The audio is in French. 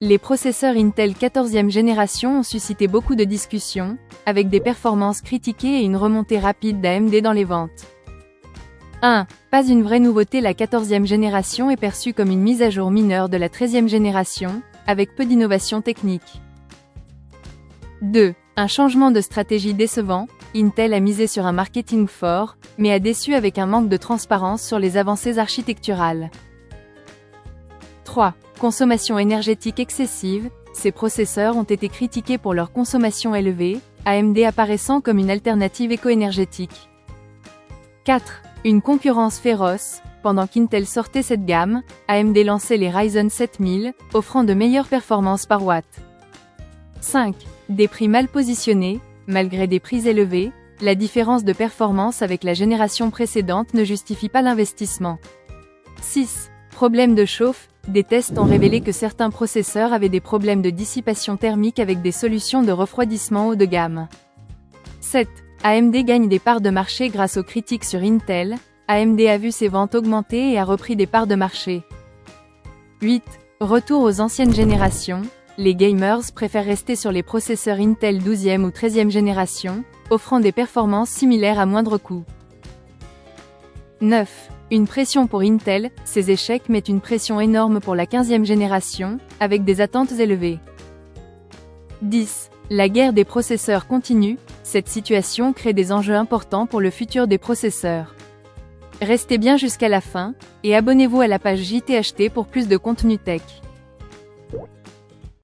Les processeurs Intel 14e génération ont suscité beaucoup de discussions, avec des performances critiquées et une remontée rapide d'AMD dans les ventes. 1. Pas une vraie nouveauté. La 14e génération est perçue comme une mise à jour mineure de la 13e génération, avec peu d'innovation technique. 2. Un changement de stratégie décevant. Intel a misé sur un marketing fort, mais a déçu avec un manque de transparence sur les avancées architecturales. 3. Consommation énergétique excessive. Ces processeurs ont été critiqués pour leur consommation élevée, AMD apparaissant comme une alternative éco-énergétique. 4. Une concurrence féroce. Pendant qu'Intel sortait cette gamme, AMD lançait les Ryzen 7000, offrant de meilleures performances par watt. 5. Des prix mal positionnés. Malgré des prix élevés, la différence de performance avec la génération précédente ne justifie pas l'investissement. 6. Problème de chauffe. Des tests ont révélé que certains processeurs avaient des problèmes de dissipation thermique avec des solutions de refroidissement haut de gamme. 7. AMD gagne des parts de marché grâce aux critiques sur Intel. AMD a vu ses ventes augmenter et a repris des parts de marché. 8. Retour aux anciennes générations. Les gamers préfèrent rester sur les processeurs Intel 12e ou 13e génération, offrant des performances similaires à moindre coût. 9. Une pression pour Intel. Ces échecs mettent une pression énorme pour la 15e génération, avec des attentes élevées. 10. La guerre des processeurs continue. Cette situation crée des enjeux importants pour le futur des processeurs. Restez bien jusqu'à la fin, et abonnez-vous à la page JTHT pour plus de contenu tech.